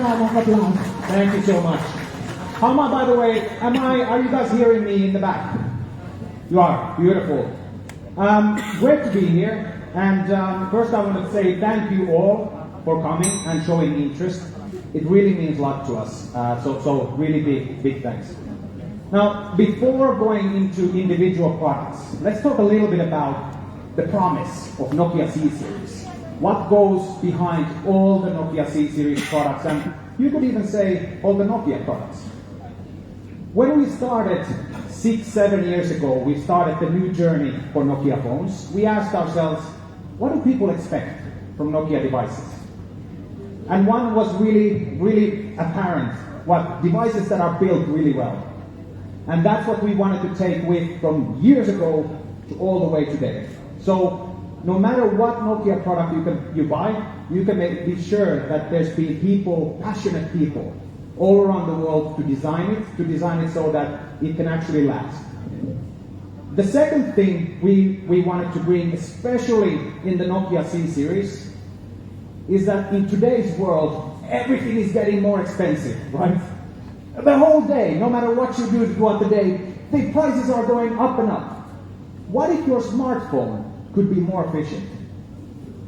round of applause. Thank you so much. How am I, by the way? Are you guys hearing me in the back? You are. Beautiful. Great to be here. And first I want to say thank you all for coming and showing interest. It really means a lot to us. So really big thanks. Now, before going into individual products, let's talk a little bit about the promise of Nokia C series. What goes behind all the Nokia C series products, and you could even say all the Nokia products. When we started 6-7 years ago, we started the new journey for Nokia phones. We asked ourselves, what do people expect from Nokia devices? And one was really apparent, what devices that are built really well. And that's what we wanted to take with from years ago to all the way today. So no matter what Nokia product you buy, you can be sure that there's been people, passionate people, all around the world to design it so that it can actually last. The second thing we wanted to bring, especially in the Nokia C series, is that in today's world, everything is getting more expensive, right? The whole day, no matter what you do throughout the day, the prices are going up and up. What if your smartphone could be more efficient?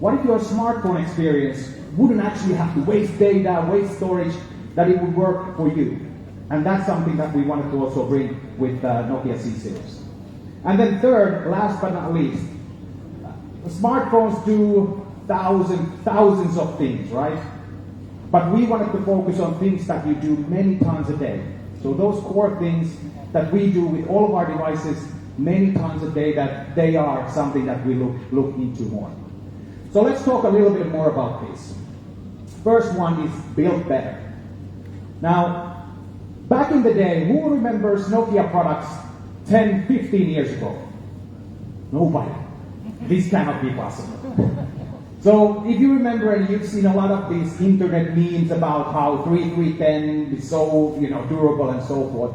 What if your smartphone experience wouldn't actually have to waste data, waste storage, that it would work for you? And that's something that we wanted to also bring with Nokia C series. And then third, last but not least, smartphones do thousands of things, right? But we wanted to focus on things that you do many times a day. So those core things that we do with all of our devices many times a day, that they are something that we look into more. So let's talk a little bit more about this. First one is build better. Now, back in the day, who remembers Nokia products 10, 15 years ago? Nobody. This cannot be possible. So if you remember, and you've seen a lot of these internet memes about how 3310 is so durable and so forth.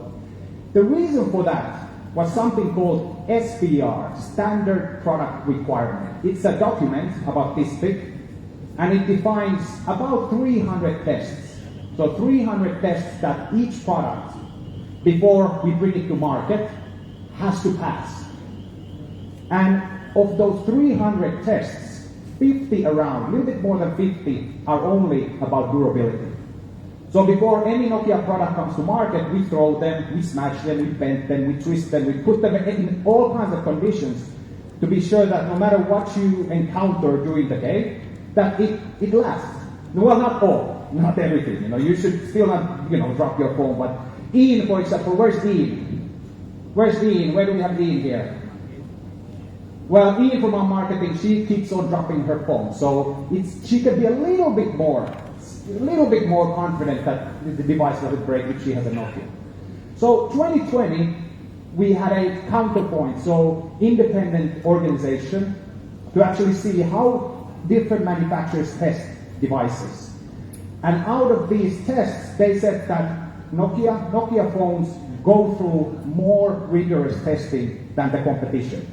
The reason for that was something called SPR, Standard Product Requirement. It's a document about this thick, and it defines about 300 tests. So 300 tests that each product, before we bring it to market, has to pass. And of those 300 tests, 50 around, a little bit more than 50, are only about durability. So before any Nokia product comes to market, we throw them, we smash them, we bend them, we twist them, we put them in all kinds of conditions to be sure that no matter what you encounter during the day, that it lasts. Well, not all, not everything. You should still not, drop your phone. But Ian, for example, where's Ian? Where's Ian? Where do we have Ian here? Well, Ian from our marketing, she keeps on dropping her phone, so she can be a little bit more confident that the device doesn't break if she has a Nokia. So 2020, we had a counterpoint, so independent organization, to actually see how different manufacturers test devices. And out of these tests, they said that Nokia phones go through more rigorous testing than the competition.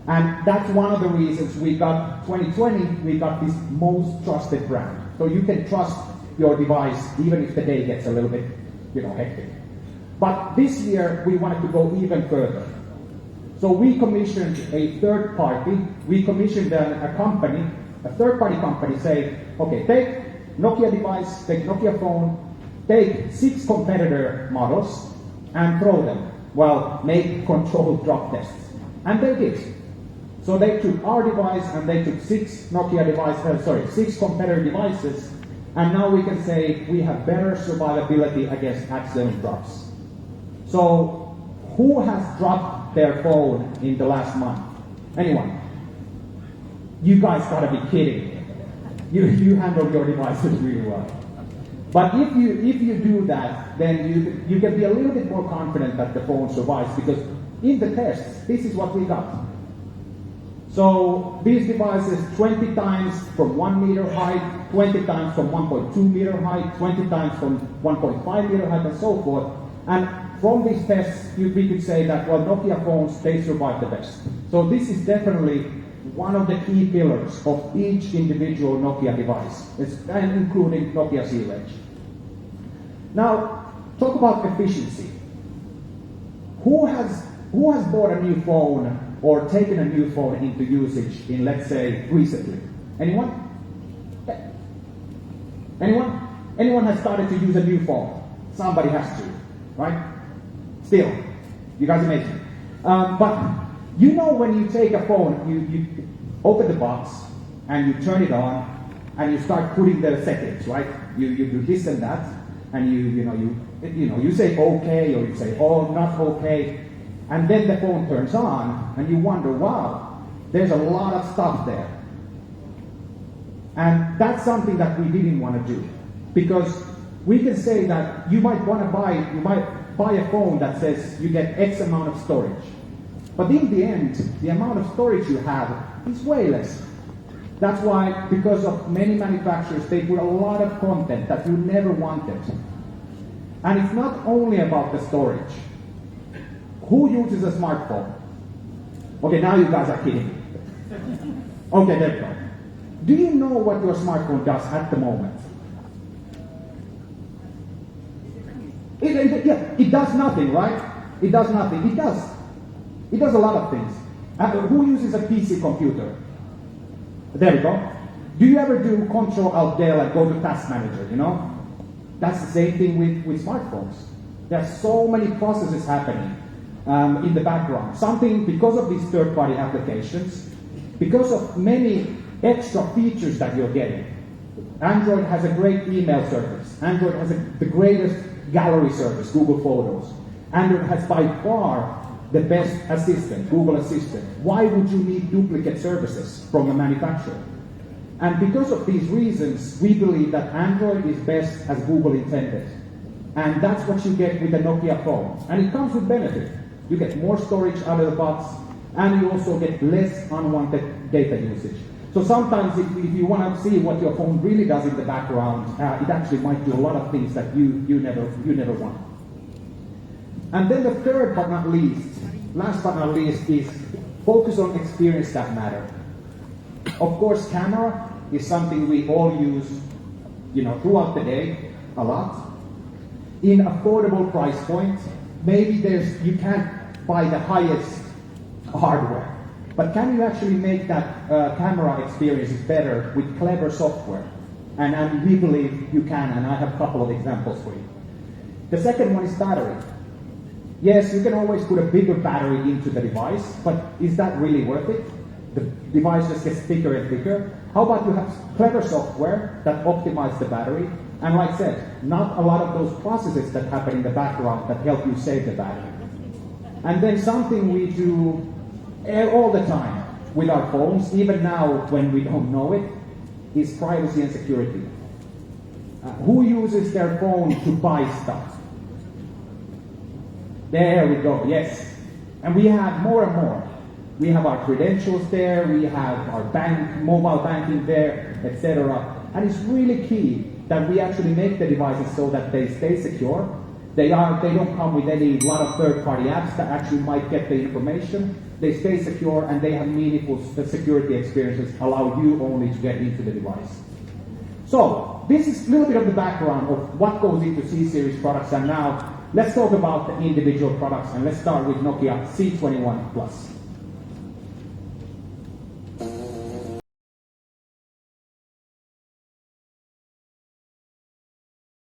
And that's one of the reasons we got 2020, we got this most trusted brand. So you can trust your device even if the day gets a little bit, hectic. But this year we wanted to go even further. So we commissioned a third party. We commissioned a third-party company, say, okay, take Nokia device, take Nokia phone, take 6 competitor models and throw them. Well, make controlled drop tests. And they did. So they took our device and they took 6 competitor devices, and now we can say we have better survivability against accidental drops. So who has dropped their phone in the last month? Anyone? You guys gotta be kidding. You handle your devices really well. But if you do that, then you can be a little bit more confident that the phone survives, because in the tests, this is what we got. So these devices, 20 times from 1 meter height, 20 times from 1.2 meter height, 20 times from 1.5 meter height, and so forth. And from these tests, we could say that, well, Nokia phones, they survive the best. So this is definitely one of the key pillars of each individual Nokia device, and including Nokia C range. Now, talk about efficiency. Who has bought a new phone or taken a new phone into usage in, let's say, recently? Anyone? Anyone has started to use a new phone? Somebody has to, right? Still, you guys are amazing. But you know, when you take a phone, you open the box and you turn it on and you start putting the settings, right? You do this and that, and you say okay, or you say oh, not okay, and then the phone turns on and you wonder, wow, there's a lot of stuff there. And that's something that we didn't want to do, because we can say that you might buy a phone that says you get X amount of storage, but in the end, the amount of storage you have is way less. That's why, because of many manufacturers, they put a lot of content that you never wanted. And it's not only about the storage. Who uses a smartphone? Okay, now you guys are kidding me. Okay, there we go. Do you know what your smartphone does at the moment? It does nothing, right? It does nothing. It does a lot of things. Who uses a PC computer? There we go. Do you ever do Control-Alt-Del and go to Task Manager, you know? That's the same thing with smartphones. There are so many processes happening in the background. Something, because of these third-party applications, because of many extra features that you're getting. Android has a great email service. Android has the greatest gallery service, Google Photos. Android has by far the best assistant, Google Assistant. Why would you need duplicate services from a manufacturer? And because of these reasons, we believe that Android is best as Google intended. And that's what you get with the Nokia phone. And it comes with benefit. You get more storage out of the box, and you also get less unwanted data usage. So sometimes if you want to see what your phone really does in the background, it actually might do a lot of things that you never want. And then the third but not least, last but not least, is focus on experience that matter. Of course, camera is something we all use, throughout the day, a lot. In affordable price point, maybe you can't buy the highest hardware, but can you actually make that camera experience better with clever software? And we believe you can, and I have a couple of examples for you. The second one is battery. Yes, you can always put a bigger battery into the device, but is that really worth it? The device just gets thicker and thicker. How about you have clever software that optimize the battery? And like I said, not a lot of those processes that happen in the background that help you save the battery. And then something we do all the time with our phones, even now when we don't know it, is privacy and security. Who uses their phone to buy stuff? There we go, yes. And we have more and more. We have our credentials there, we have our mobile banking there, etc. And it's really key that we actually make the devices so that they stay secure. They don't come with a lot of third-party apps that actually might get the information. They stay secure and they have meaningful security experiences, allow you only to get into the device. So this is a little bit of the background of what goes into C-Series products, and now let's talk about the individual products, and let's start with Nokia C21 Plus.